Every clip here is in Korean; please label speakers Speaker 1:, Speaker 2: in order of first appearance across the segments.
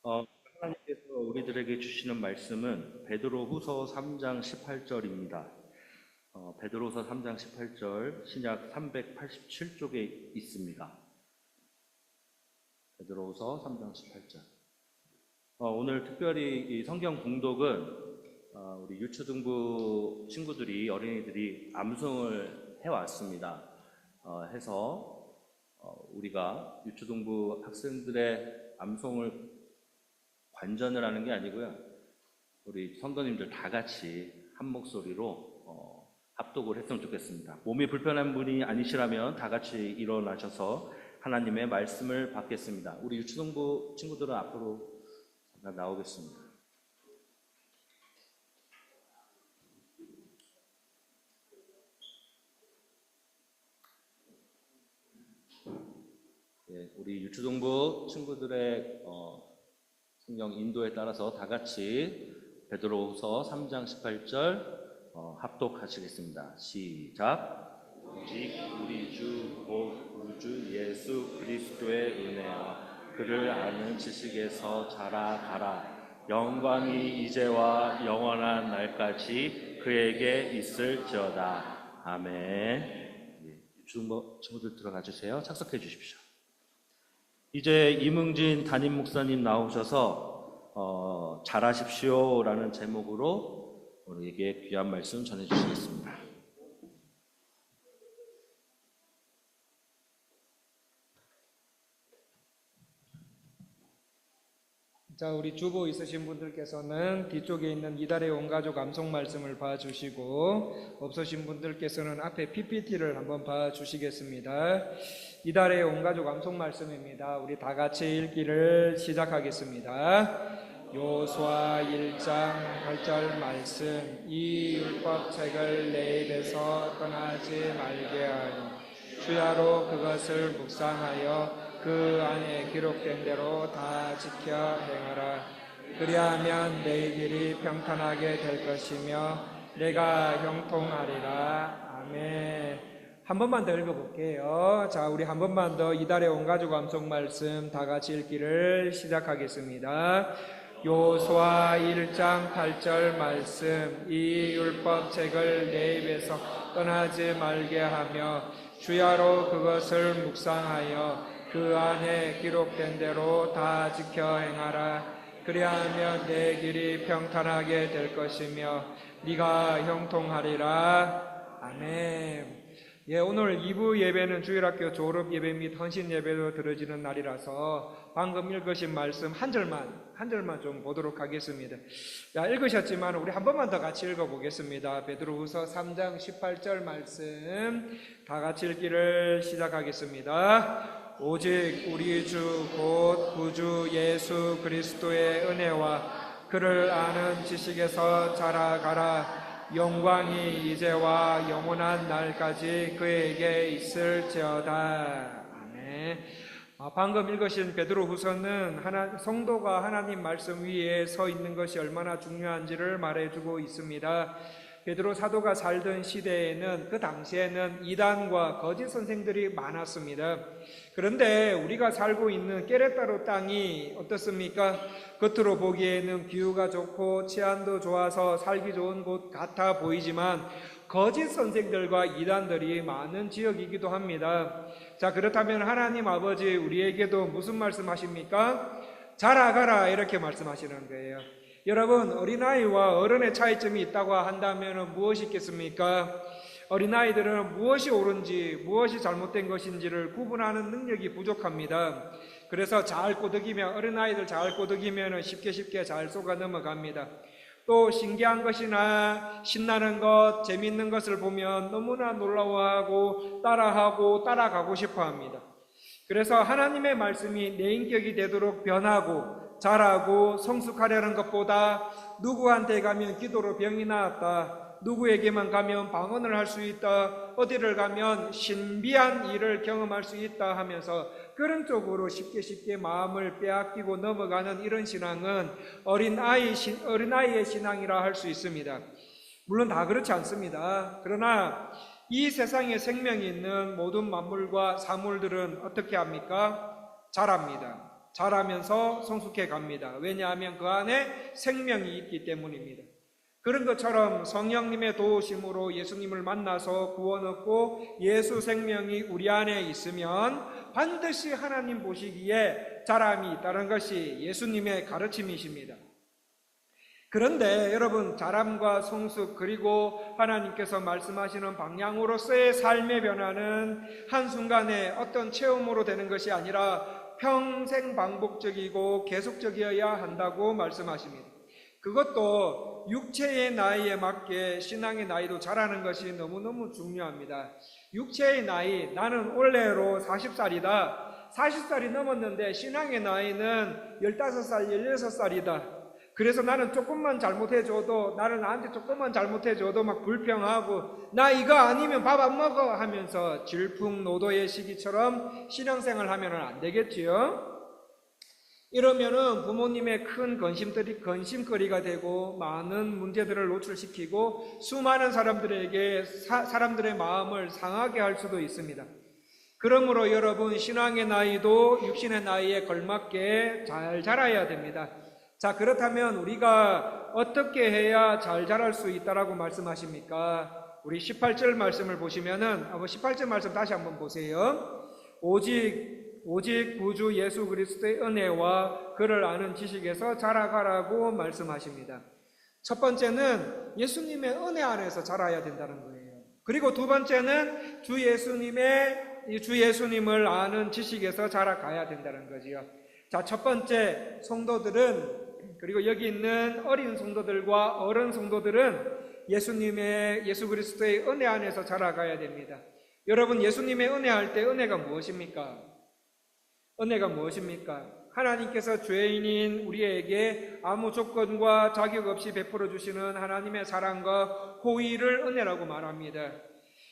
Speaker 1: 어, 하나님께서 우리들에게 주시는 말씀은 베드로후서 3장 18절입니다. 베드로후서 3장 18절 신약 387쪽에 있습니다. 베드로후서 3장 18절. 오늘 특별히 이 성경 봉독은 우리 유초등부 친구들이 어린이들이 암송을 해왔습니다. 해서 우리가 유초등부 학생들의 암송을 관전을 하는 게 아니고요. 우리 성도님들 다 같이 한 목소리로 합독을 했으면 좋겠습니다. 몸이 불편한 분이 아니시라면 다 같이 일어나셔서 하나님의 말씀을 받겠습니다. 우리 유초등부 친구들은 앞으로 잠깐 나오겠습니다. 네, 우리 유초등부 친구들의 성경 인도에 따라서 다 같이 베드로후서 3장 18절 합독하시겠습니다. 시작. 오직 우리 주 곧 구주 예수 그리스도의 은혜와 그를 아는 지식에서 자라가라. 영광이 이제와 영원한 날까지 그에게 있을지어다. 아멘. 유초등부 친구들 들어가 주세요. 착석해 주십시오. 이제 이뭉진 담임 목사님 나오셔서 잘하십시오라는 제목으로 우리에게 귀한 말씀 전해주시겠습니다.
Speaker 2: 자, 우리 주보 있으신 분들께서는 뒤쪽에 있는 이달의 온가족 암송 말씀을 봐주시고, 없으신 분들께서는 앞에 PPT를 한번 봐주시겠습니다. 이달의 온가족 암송 말씀입니다. 우리 다 같이 읽기를 시작하겠습니다. 요수아 1장 8절 말씀. 이 율법책을 내 입에서 떠나지 말게 하여 주야로 그것을 묵상하여 그 안에 기록된 대로 다 지켜 행하라. 그리하면 내 길이 평탄하게 될 것이며 내가 형통하리라. 아멘. 한 번만 더 읽어볼게요. 자, 우리 한 번만 더 이달의 온가족 암송 말씀 다 같이 읽기를 시작하겠습니다. 요수아 1장 8절 말씀. 이 율법책을 내 입에서 떠나지 말게 하며 주야로 그것을 묵상하여 그 안에 기록된 대로 다 지켜 행하라. 그리하면 내 길이 평탄하게 될 것이며 네가 형통하리라. 아멘. 오늘 2부 예배는 주일학교 졸업 예배 및 헌신 예배로 드려지는 날이라서 방금 읽으신 말씀 한 절만 좀 보도록 하겠습니다. 자, 읽으셨지만 우리 한 번만 더 같이 읽어보겠습니다. 베드로후서 3장 18절 말씀 다 같이 읽기를 시작하겠습니다. 오직 우리 주 곧 구주 예수 그리스도의 은혜와 그를 아는 지식에서 자라가라. 영광이 이제와 영원한 날까지 그에게 있을지어다. 아멘. 방금 읽으신 베드로후서는 성도가 하나님 말씀 위에 서 있는 것이 얼마나 중요한지를 말해주고 있습니다. 베드로 사도가 살던 시대에는 그 당시에는 이단과 거짓 선생들이 많았습니다. 그런데 우리가 살고 있는 깨레따로 땅이 어떻습니까? 겉으로 보기에는 기후가 좋고 치안도 좋아서 살기 좋은 곳 같아 보이지만 거짓 선생들과 이단들이 많은 지역이기도 합니다. 자, 그렇다면 하나님 아버지 우리에게도 무슨 말씀하십니까? 자라가라 이렇게 말씀하시는 거예요. 여러분, 어린아이와 어른의 차이점이 있다고 한다면 무엇이 있겠습니까? 어린아이들은 무엇이 옳은지 무엇이 잘못된 것인지를 구분하는 능력이 부족합니다. 그래서 잘 꼬드기면 어린아이들 잘 꼬드기면 쉽게 잘 속아 넘어갑니다. 또 신기한 것이나 신나는 것, 재미있는 것을 보면 너무나 놀라워하고 따라가고 싶어 합니다. 그래서 하나님의 말씀이 내 인격이 되도록 변하고 자라고 성숙하려는 것보다 누구한테 가면 기도로 병이 나았다, 누구에게만 가면 방언을 할 수 있다, 어디를 가면 신비한 일을 경험할 수 있다 하면서 그런 쪽으로 쉽게 마음을 빼앗기고 넘어가는 이런 신앙은 어린아이의 신앙이라 할 수 있습니다. 물론 다 그렇지 않습니다. 그러나 이 세상에 생명이 있는 모든 만물과 사물들은 어떻게 합니까? 자랍니다. 자라면서 성숙해 갑니다. 왜냐하면 그 안에 생명이 있기 때문입니다. 그런 것처럼 성령님의 도우심으로 예수님을 만나서 구원 얻고 예수 생명이 우리 안에 있으면 반드시 하나님 보시기에 자람이 있다는 것이 예수님의 가르침이십니다. 그런데 여러분, 자람과 성숙 그리고 하나님께서 말씀하시는 방향으로서의 삶의 변화는 한순간에 어떤 체험으로 되는 것이 아니라 평생 반복적이고 계속적이어야 한다고 말씀하십니다. 그것도 육체의 나이에 맞게 신앙의 나이도 자라는 것이 너무너무 중요합니다. 육체의 나이, 나는 올해로 40살이다. 40살이 넘었는데 신앙의 나이는 15살, 16살이다. 그래서 나는 조금만 잘못해줘도, 나는 나한테 조금만 잘못해줘도 막 불평하고, 나 이거 아니면 밥 안 먹어 하면서 질풍노도의 시기처럼 신앙생활 하면은 안 되겠지요? 이러면은 부모님의 큰 건심거리가 되고 많은 문제들을 노출시키고 수많은 사람들의 마음을 상하게 할 수도 있습니다. 그러므로 여러분, 신앙의 나이도 육신의 나이에 걸맞게 잘 자라야 됩니다. 자, 그렇다면 우리가 어떻게 해야 잘 자랄 수 있다라고 말씀하십니까? 우리 18절 말씀을 보시면은, 18절 말씀 다시 한번 보세요. 오직 구주 예수 그리스도의 은혜와 그를 아는 지식에서 자라가라고 말씀하십니다. 첫 번째는 예수님의 은혜 안에서 자라야 된다는 거예요. 그리고 두 번째는 주 예수님을 아는 지식에서 자라가야 된다는 거지요. 자, 첫 번째 성도들은, 그리고 여기 있는 어린 성도들과 어른 성도들은 예수 그리스도의 은혜 안에서 자라가야 됩니다. 여러분, 예수님의 은혜할 때 은혜가 무엇입니까? 은혜가 무엇입니까? 하나님께서 죄인인 우리에게 아무 조건과 자격 없이 베풀어 주시는 하나님의 사랑과 호의를 은혜라고 말합니다.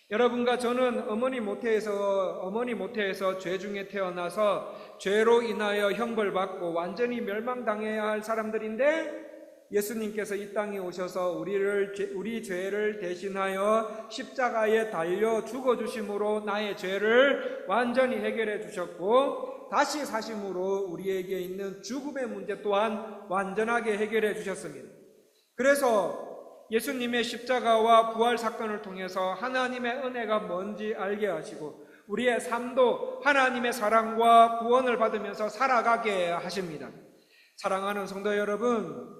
Speaker 2: 여러분과 저는 어머니 모태에서 죄 중에 태어나서 죄로 인하여 형벌받고 완전히 멸망당해야 할 사람들인데, 예수님께서 이 땅에 오셔서 우리 죄를 대신하여 십자가에 달려 죽어주심으로 나의 죄를 완전히 해결해 주셨고, 다시 사심으로 우리에게 있는 죽음의 문제 또한 완전하게 해결해 주셨습니다. 그래서 예수님의 십자가와 부활 사건을 통해서 하나님의 은혜가 뭔지 알게 하시고 우리의 삶도 하나님의 사랑과 구원을 받으면서 살아가게 하십니다. 사랑하는 성도 여러분,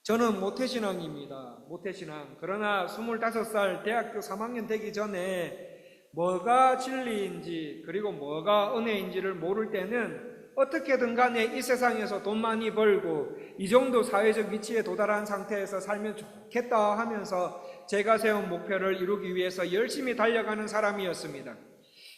Speaker 2: 저는 모태신앙입니다. 모태신앙. 그러나 25살 대학교 3학년 되기 전에 뭐가 진리인지 그리고 뭐가 은혜인지를 모를 때는 어떻게든 간에 이 세상에서 돈 많이 벌고 이 정도 사회적 위치에 도달한 상태에서 살면 좋겠다 하면서 제가 세운 목표를 이루기 위해서 열심히 달려가는 사람이었습니다.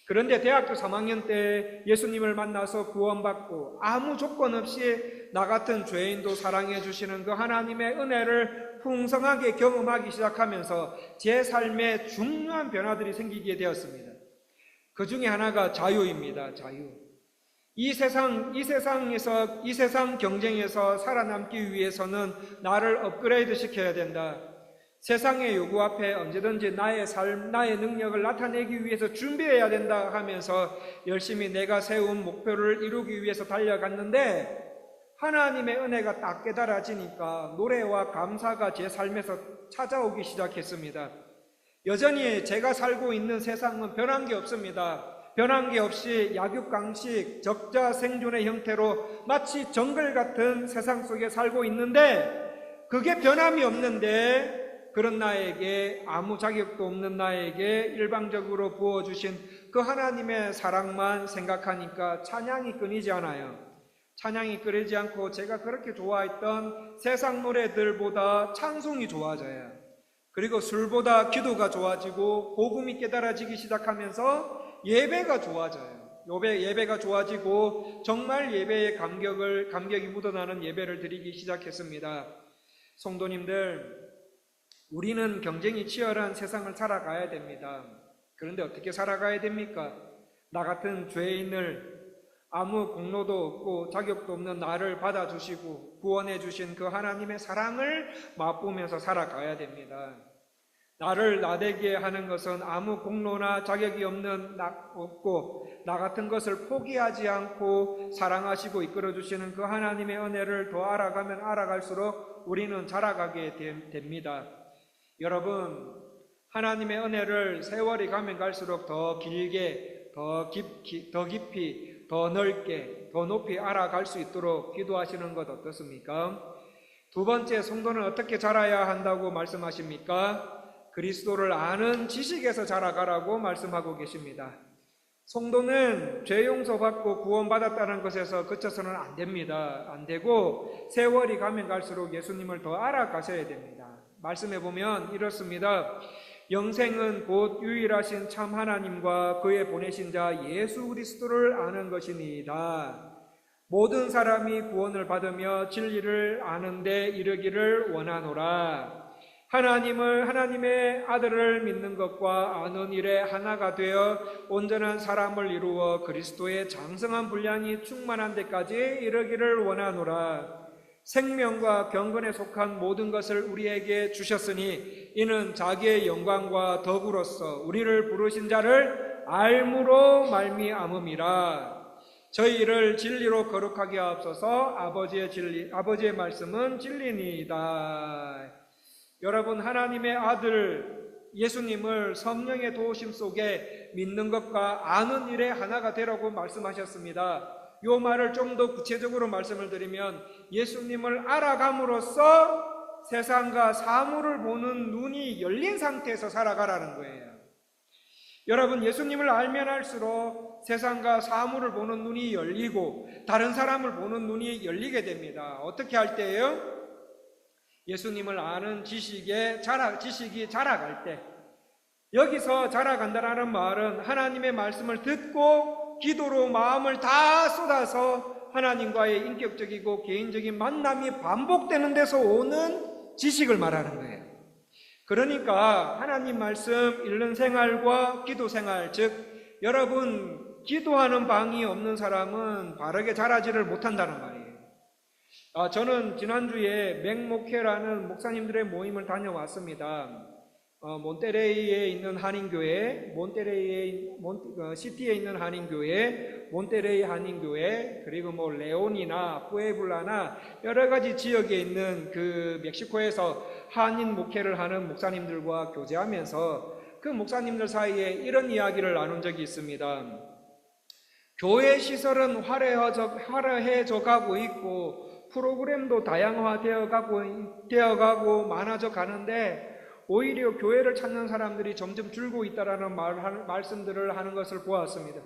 Speaker 2: 그런데 대학교 3학년 때 예수님을 만나서 구원받고 아무 조건 없이 나 같은 죄인도 사랑해 주시는 그 하나님의 은혜를 풍성하게 경험하기 시작하면서 제 삶에 중요한 변화들이 생기게 되었습니다. 그 중에 하나가 자유입니다. 자유. 이 세상 경쟁에서 살아남기 위해서는 나를 업그레이드 시켜야 된다. 세상의 요구 앞에 언제든지 나의 삶, 나의 능력을 나타내기 위해서 준비해야 된다 하면서 열심히 내가 세운 목표를 이루기 위해서 달려갔는데, 하나님의 은혜가 딱 깨달아지니까 노래와 감사가 제 삶에서 찾아오기 시작했습니다. 여전히 제가 살고 있는 세상은 변한 게 없습니다. 변한 게 없이 약육강식, 적자 생존의 형태로 마치 정글 같은 세상 속에 살고 있는데, 그게 변함이 없는데 그런 나에게, 아무 자격도 없는 나에게 일방적으로 부어주신 그 하나님의 사랑만 생각하니까 찬양이 끊이지 않아요. 찬양이 끊이지 않고 제가 그렇게 좋아했던 세상 노래들보다 찬송이 좋아져요. 그리고 술보다 기도가 좋아지고 복음이 깨달아지기 시작하면서 예배가 좋아져요. 예배가 좋아지고 정말 예배의 감격이 묻어나는 예배를 드리기 시작했습니다. 성도님들, 우리는 경쟁이 치열한 세상을 살아가야 됩니다. 그런데 어떻게 살아가야 됩니까? 나 같은 죄인을, 아무 공로도 없고 자격도 없는 나를 받아주시고 구원해 주신 그 하나님의 사랑을 맛보면서 살아가야 됩니다. 나를 나되게 하는 것은 아무 공로나 자격이 없고 나 같은 것을 포기하지 않고 사랑하시고 이끌어주시는 그 하나님의 은혜를 더 알아가면 알아갈수록 우리는 자라가게 됩니다. 여러분, 하나님의 은혜를 세월이 가면 갈수록 더 길게, 더 깊이, 더 넓게, 더 높이 알아갈 수 있도록 기도하시는 것 어떻습니까? 두 번째, 성도는 어떻게 자라야 한다고 말씀하십니까? 그리스도를 아는 지식에서 자라가라고 말씀하고 계십니다. 성도는 죄 용서받고 구원받았다는 것에서 그쳐서는 안 됩니다. 안 되고 세월이 가면 갈수록 예수님을 더 알아가셔야 됩니다. 말씀해 보면 이렇습니다. 영생은 곧 유일하신 참 하나님과 그의 보내신 자 예수 그리스도를 아는 것이니이다. 모든 사람이 구원을 받으며 진리를 아는 데 이르기를 원하노라. 하나님의 아들을 믿는 것과 아는 일에 하나가 되어 온전한 사람을 이루어 그리스도의 장성한 분량이 충만한 데까지 이르기를 원하노라. 생명과 경건에 속한 모든 것을 우리에게 주셨으니 이는 자기의 영광과 덕으로서 우리를 부르신 자를 알므로 말미암음이라. 저희를 진리로 거룩하게 하옵소서. 아버지의 말씀은 진리니이다. 여러분, 하나님의 아들 예수님을 성령의 도우심 속에 믿는 것과 아는 일에 하나가 되라고 말씀하셨습니다. 이 말을 좀 더 구체적으로 말씀을 드리면 예수님을 알아감으로써 세상과 사물을 보는 눈이 열린 상태에서 살아가라는 거예요. 여러분, 예수님을 알면 알수록 세상과 사물을 보는 눈이 열리고 다른 사람을 보는 눈이 열리게 됩니다. 어떻게 할 때예요? 예수님을 아는 지식이 자라갈 때, 여기서 자라간다는 말은 하나님의 말씀을 듣고 기도로 마음을 다 쏟아서 하나님과의 인격적이고 개인적인 만남이 반복되는 데서 오는 지식을 말하는 거예요. 그러니까 하나님 말씀 읽는 생활과 기도 생활, 즉 여러분 기도하는 방이 없는 사람은 바르게 자라지를 못한다는 말이에요. 저는 지난주에 맹목회라는 목사님들의 모임을 다녀왔습니다. 몬테레이에 있는 한인교회, 시티에 있는 한인교회, 몬테레이 한인교회, 그리고 레온이나 푸에블라나 여러 가지 지역에 있는 그 멕시코에서 한인 목회를 하는 목사님들과 교제하면서 그 목사님들 사이에 이런 이야기를 나눈 적이 있습니다. 교회 시설은 화려해져 가고 있고 프로그램도 다양화되어 가고 많아져 가는데 오히려 교회를 찾는 사람들이 점점 줄고 있다라는 말씀들을 하는 것을 보았습니다.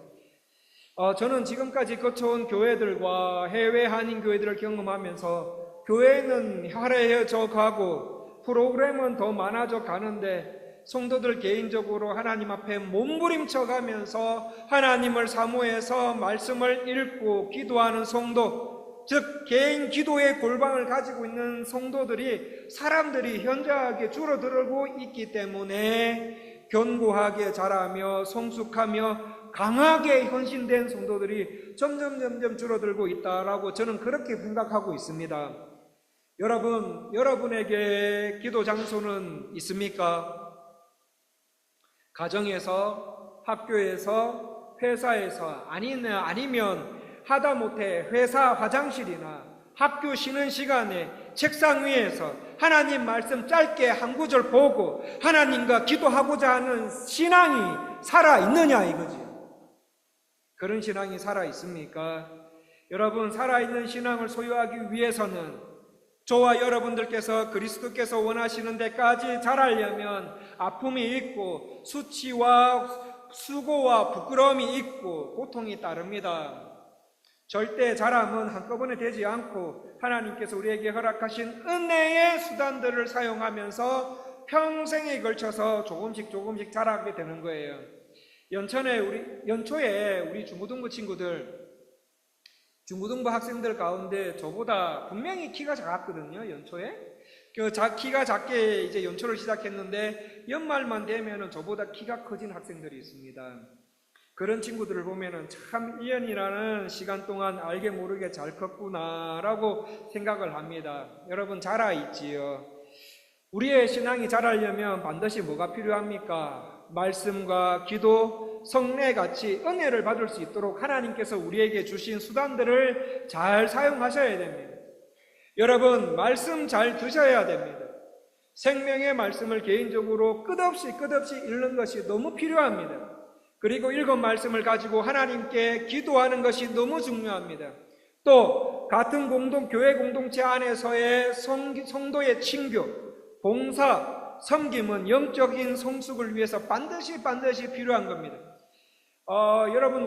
Speaker 2: 저는 지금까지 거쳐온 교회들과 해외 한인 교회들을 경험하면서 교회는 화려해져 가고 프로그램은 더 많아져 가는데 성도들 개인적으로 하나님 앞에 몸부림쳐 가면서 하나님을 사모해서 말씀을 읽고 기도하는 성도, 즉 개인 기도의 골방을 가지고 있는 성도들이 사람들이 현저하게 줄어들고 있기 때문에 견고하게 자라며 성숙하며 강하게 헌신된 성도들이 점점 줄어들고 있다라고 저는 그렇게 생각하고 있습니다. 여러분에게 기도 장소는 있습니까? 가정에서, 학교에서, 회사에서, 아니면 하다못해 회사 화장실이나 학교 쉬는 시간에 책상 위에서 하나님 말씀 짧게 한 구절 보고 하나님과 기도하고자 하는 신앙이 살아있느냐 이거죠. 그런 신앙이 살아있습니까? 여러분, 살아있는 신앙을 소유하기 위해서는 저와 여러분들께서 그리스도께서 원하시는 데까지 자라려면 아픔이 있고 수치와 수고와 부끄러움이 있고 고통이 따릅니다. 절대 자람은 한꺼번에 되지 않고 하나님께서 우리에게 허락하신 은혜의 수단들을 사용하면서 평생에 걸쳐서 조금씩 자라게 되는 거예요. 연초에 우리 중고등부 친구들, 중고등부 학생들 가운데 저보다 분명히 키가 작았거든요. 연초에 키가 작게 이제 연초를 시작했는데 연말만 되면은 저보다 키가 커진 학생들이 있습니다. 그런 친구들을 보면은 참 1년이라는 시간 동안 알게 모르게 잘 컸구나라고 생각을 합니다. 여러분, 자라있지요. 우리의 신앙이 자라려면 반드시 뭐가 필요합니까? 말씀과 기도, 성례같이 은혜를 받을 수 있도록 하나님께서 우리에게 주신 수단들을 잘 사용하셔야 됩니다. 여러분, 말씀 잘 드셔야 됩니다. 생명의 말씀을 개인적으로 끝없이 읽는 것이 너무 필요합니다. 그리고 읽은 말씀을 가지고 하나님께 기도하는 것이 너무 중요합니다. 또 같은 교회 공동체 안에서의 성도의 친교, 봉사, 섬김은 영적인 성숙을 위해서 반드시 필요한 겁니다. 여러분,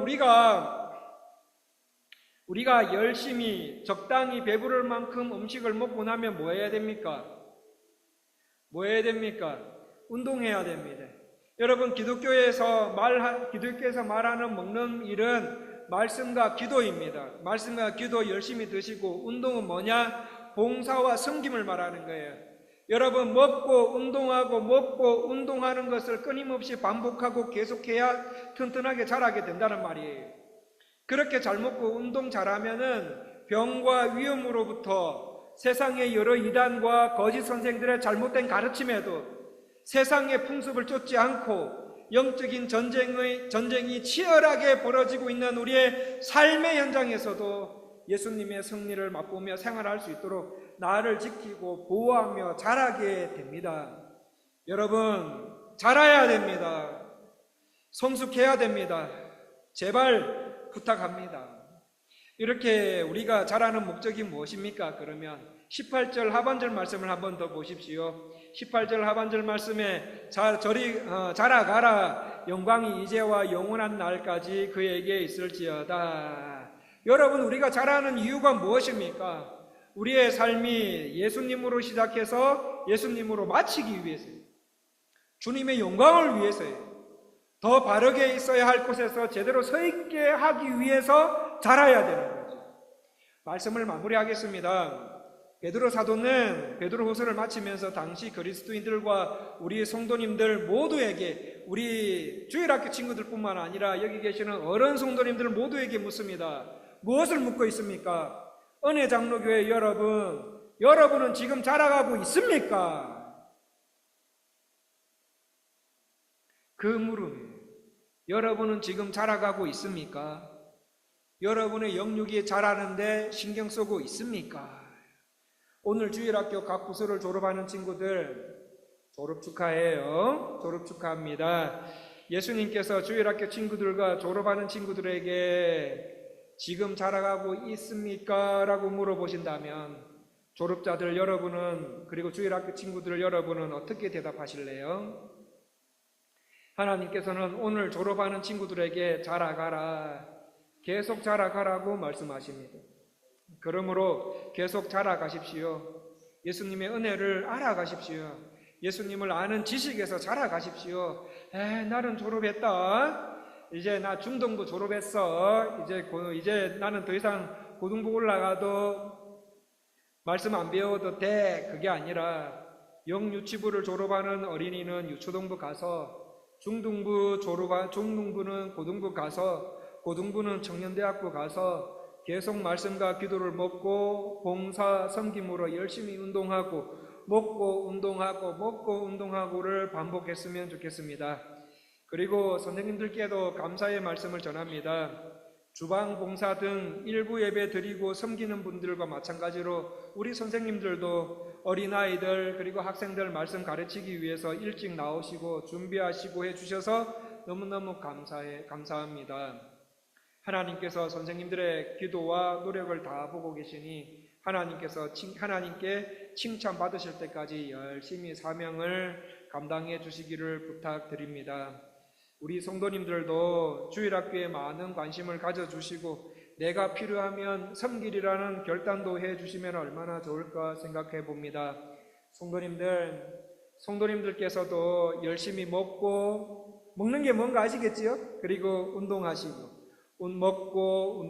Speaker 2: 우리가 열심히 적당히 배부를 만큼 음식을 먹고 나면 뭐 해야 됩니까? 운동해야 됩니다. 여러분, 기독교에서 말하는 먹는 일은 말씀과 기도입니다. 말씀과 기도 열심히 드시고, 운동은 뭐냐? 봉사와 섬김을 말하는 거예요. 여러분, 먹고 운동하는 것을 끊임없이 반복하고 계속해야 튼튼하게 자라게 된다는 말이에요. 그렇게 잘 먹고 운동 잘하면은 병과 위험으로부터 세상의 여러 이단과 거짓 선생들의 잘못된 가르침에도 세상의 풍습을 쫓지 않고 영적인 전쟁이 치열하게 벌어지고 있는 우리의 삶의 현장에서도 예수님의 승리를 맛보며 생활할 수 있도록 나를 지키고 보호하며 자라게 됩니다. 여러분, 자라야 됩니다. 성숙해야 됩니다. 제발 부탁합니다. 이렇게 우리가 자라는 목적이 무엇입니까? 그러면 18절 하반절 말씀을 한번 더 보십시오. 18절 하반절 말씀에 자라가라, 영광이 이제와 영원한 날까지 그에게 있을지어다. 여러분, 우리가 자라는 이유가 무엇입니까? 우리의 삶이 예수님으로 시작해서 예수님으로 마치기 위해서요. 주님의 영광을 위해서요. 더 바르게 있어야 할 곳에서 제대로 서 있게 하기 위해서 자라야 되는 거죠. 말씀을 마무리하겠습니다. 베드로 사도는 베드로후서를 마치면서 당시 그리스도인들과 우리 성도님들 모두에게, 우리 주일학교 친구들뿐만 아니라 여기 계시는 어른 성도님들 모두에게 묻습니다. 무엇을 묻고 있습니까? 은혜장로교회 여러분은 지금 자라가고 있습니까? 그 물음이에요. 여러분은 지금 자라가고 있습니까? 여러분의 영육이 자라는데 신경 쓰고 있습니까? 오늘 주일학교 각 부서를 졸업하는 친구들 졸업 축하해요. 졸업 축하합니다. 예수님께서 주일학교 친구들과 졸업하는 친구들에게 지금 자라가고 있습니까? 라고 물어보신다면 졸업자들 여러분은, 그리고 주일학교 친구들 여러분은 어떻게 대답하실래요? 하나님께서는 오늘 졸업하는 친구들에게 자라가라, 계속 자라가라고 말씀하십니다. 그러므로 계속 자라가십시오. 예수님의 은혜를 알아가십시오. 예수님을 아는 지식에서 자라가십시오. 나는 졸업했다. 이제 나 중등부 졸업했어. 이제 나는 더 이상 고등부 올라가도 말씀 안 배워도 돼. 그게 아니라 영유치부를 졸업하는 어린이는 유초등부 가서, 중등부는 고등부 가서, 고등부는 청년대학부 가서 계속 말씀과 기도를 먹고 봉사 섬김으로 열심히 운동하고 먹고 운동하고를 반복했으면 좋겠습니다. 그리고 선생님들께도 감사의 말씀을 전합니다. 주방 봉사 등 일부 예배 드리고 섬기는 분들과 마찬가지로 우리 선생님들도 어린아이들 그리고 학생들 말씀 가르치기 위해서 일찍 나오시고 준비하시고 해주셔서 너무너무 감사합니다. 하나님께서 선생님들의 기도와 노력을 다 보고 계시니 하나님께 칭찬 받으실 때까지 열심히 사명을 감당해 주시기를 부탁드립니다. 우리 성도님들도 주일학교에 많은 관심을 가져주시고 내가 필요하면 섬기리라는 결단도 해주시면 얼마나 좋을까 생각해 봅니다. 성도님들께서도 열심히 먹는 게 뭔가 아시겠지요? 그리고 운동하시고 먹고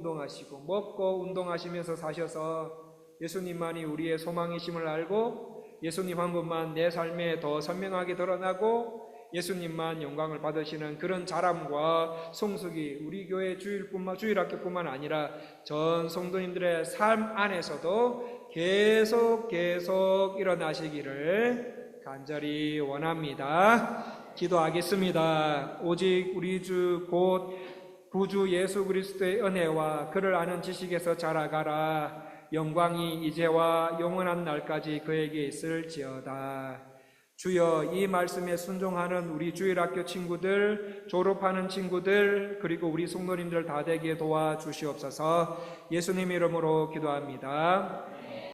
Speaker 2: 운동하시면서 사셔서 예수님만이 우리의 소망이심을 알고 예수님 한 분만 내 삶에 더 선명하게 드러나고 예수님만 영광을 받으시는 그런 자람과 성숙이 우리 교회 주일학교뿐만 아니라 전 성도님들의 삶 안에서도 계속 일어나시기를 간절히 원합니다. 기도하겠습니다. 오직 우리 주 곧 구주 예수 그리스도의 은혜와 그를 아는 지식에서 자라가라. 영광이 이제와 영원한 날까지 그에게 있을지어다. 주여, 이 말씀에 순종하는 우리 주일학교 친구들, 졸업하는 친구들, 그리고 우리 성도님들 다 되게 도와주시옵소서. 예수님 이름으로 기도합니다.